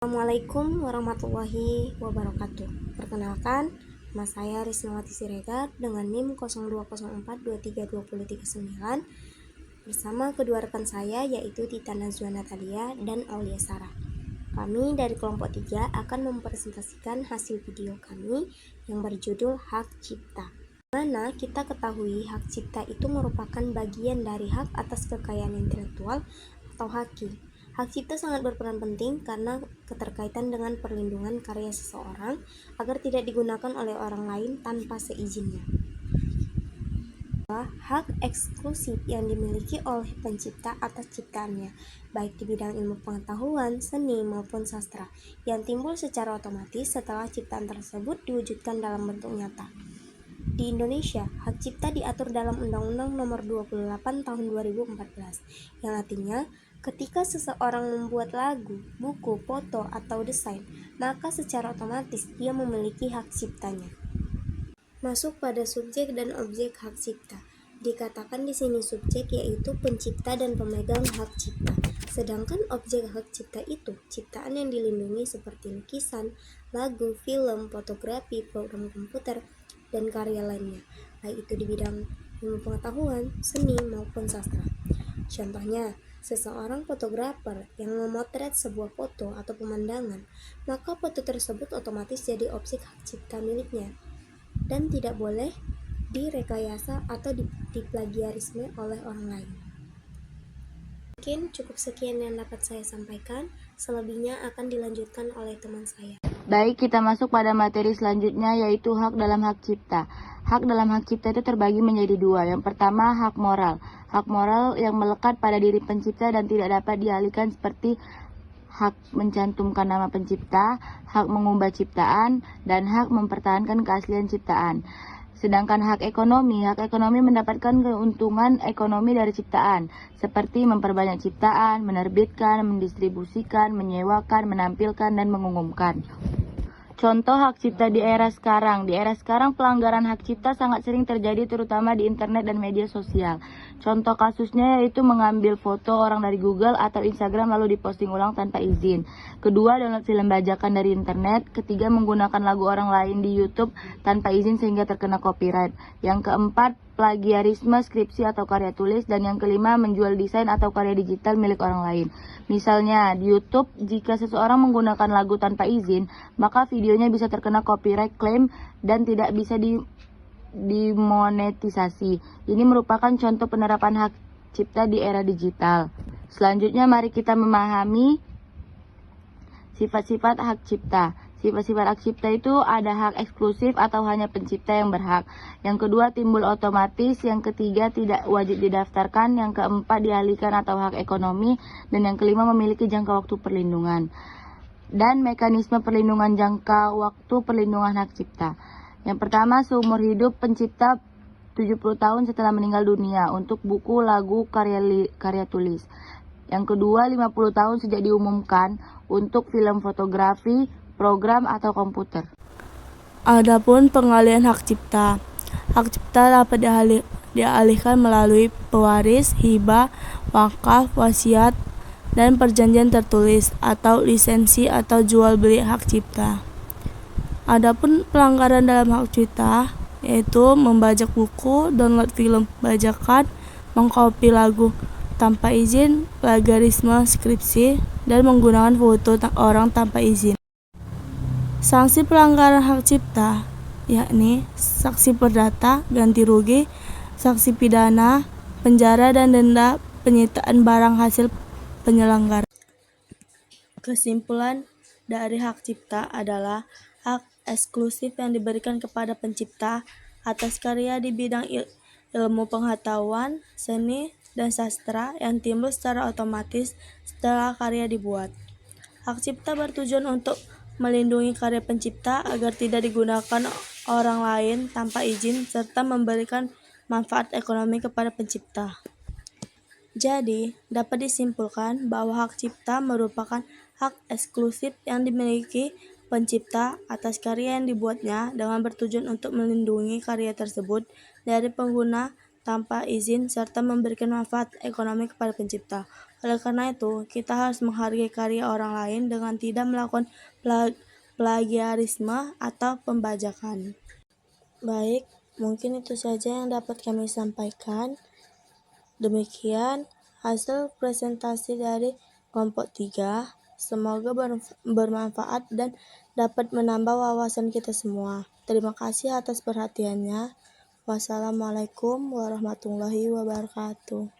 Assalamualaikum warahmatullahi wabarakatuh. Perkenalkan, nama saya Risnawati Siregar dengan NIM 0204232039 bersama kedua rekan saya yaitu Tita Nazwa Natalia dan Aulia Sarah. Kami dari kelompok 3 akan mempresentasikan hasil video kami yang berjudul Hak Cipta. Mana kita ketahui hak cipta itu merupakan bagian dari hak atas kekayaan intelektual atau haki. Hak cipta sangat berperan penting karena keterkaitan dengan perlindungan karya seseorang agar tidak digunakan oleh orang lain tanpa seizinnya. Hak eksklusif yang dimiliki oleh pencipta atas ciptaannya, baik di bidang ilmu pengetahuan, seni maupun sastra, yang timbul secara otomatis setelah ciptaan tersebut diwujudkan dalam bentuk nyata. Di Indonesia, hak cipta diatur dalam Undang-Undang Nomor 28 Tahun 2014, yang artinya ketika seseorang membuat lagu, buku, foto, atau desain, maka secara otomatis dia memiliki hak ciptanya. Masuk pada subjek dan objek hak cipta. Dikatakan di sini subjek yaitu pencipta dan pemegang hak cipta. Sedangkan objek hak cipta itu ciptaan yang dilindungi seperti lukisan, lagu, film, fotografi, program komputer, dan karya lainnya, baik itu di bidang ilmu pengetahuan, seni maupun sastra. Contohnya, seseorang fotografer yang memotret sebuah foto atau pemandangan, maka foto tersebut otomatis jadi objek hak cipta miliknya dan tidak boleh direkayasa atau diplagiarisme oleh orang lain. Mungkin cukup sekian yang dapat saya sampaikan, selebihnya akan dilanjutkan oleh teman saya. Baik, kita masuk pada materi selanjutnya yaitu hak dalam hak cipta. Hak dalam hak cipta itu terbagi menjadi dua. Yang pertama, hak moral. Hak moral yang melekat pada diri pencipta dan tidak dapat dialihkan seperti hak mencantumkan nama pencipta, hak mengubah ciptaan, dan hak mempertahankan keaslian ciptaan. Sedangkan hak ekonomi mendapatkan keuntungan ekonomi dari ciptaan, seperti memperbanyak ciptaan, menerbitkan, mendistribusikan, menyewakan, menampilkan, dan mengumumkan. Contoh hak cipta di era sekarang. Di era sekarang pelanggaran hak cipta sangat sering terjadi terutama di internet dan media sosial. Contoh kasusnya yaitu mengambil foto orang dari Google atau Instagram lalu diposting ulang tanpa izin. Kedua, download film bajakan dari internet. Ketiga, menggunakan lagu orang lain di YouTube tanpa izin sehingga terkena copyright. Yang keempat, plagiarisme skripsi atau karya tulis. Dan yang kelima, menjual desain atau karya digital milik orang lain. Misalnya, di YouTube, jika seseorang menggunakan lagu tanpa izin, maka videonya bisa terkena copyright claim dan tidak bisa dimonetisasi. Ini merupakan contoh penerapan hak cipta di era digital. Selanjutnya, mari kita memahami sifat-sifat hak cipta. Sifat-sifat hak cipta itu ada hak eksklusif atau hanya pencipta yang berhak. Yang kedua, timbul otomatis. Yang ketiga, tidak wajib didaftarkan. Yang keempat, dialihkan atau hak ekonomi. Dan yang kelima, memiliki jangka waktu perlindungan. Dan mekanisme perlindungan jangka waktu perlindungan hak cipta. Yang pertama, seumur hidup pencipta 70 tahun setelah meninggal dunia untuk buku, lagu, karya tulis. Yang kedua, 50 tahun sejak diumumkan untuk film fotografi, program atau komputer. Adapun pengalihan hak cipta. Hak cipta dapat dialihkan melalui pewaris, hibah, wakaf, wasiat, dan perjanjian tertulis atau lisensi atau jual beli hak cipta. Adapun pelanggaran dalam hak cipta yaitu membajak buku, download film bajakan, mengkopi lagu tanpa izin, plagiarisme skripsi, dan menggunakan foto orang tanpa izin. Sanksi pelanggaran hak cipta yakni sanksi perdata, ganti rugi, sanksi pidana, penjara, dan denda, penyitaan barang hasil penyelenggara. Kesimpulan dari hak cipta adalah hak eksklusif yang diberikan kepada pencipta atas karya di bidang ilmu pengetahuan, seni, dan sastra yang timbul secara otomatis setelah karya dibuat. Hak cipta bertujuan untuk melindungi karya pencipta agar tidak digunakan orang lain tanpa izin serta memberikan manfaat ekonomi kepada pencipta. Jadi, dapat disimpulkan bahwa hak cipta merupakan hak eksklusif yang dimiliki pencipta atas karya yang dibuatnya dengan bertujuan untuk melindungi karya tersebut dari pengguna tanpa izin serta memberikan manfaat ekonomi kepada pencipta. Oleh karena itu, kita harus menghargai karya orang lain dengan tidak melakukan plagiarisme atau pembajakan. Baik, mungkin itu saja yang dapat kami sampaikan. Demikian hasil presentasi dari kelompok 3. Semoga bermanfaat dan dapat menambah wawasan kita semua. Terima kasih atas perhatiannya. Wassalamualaikum warahmatullahi wabarakatuh.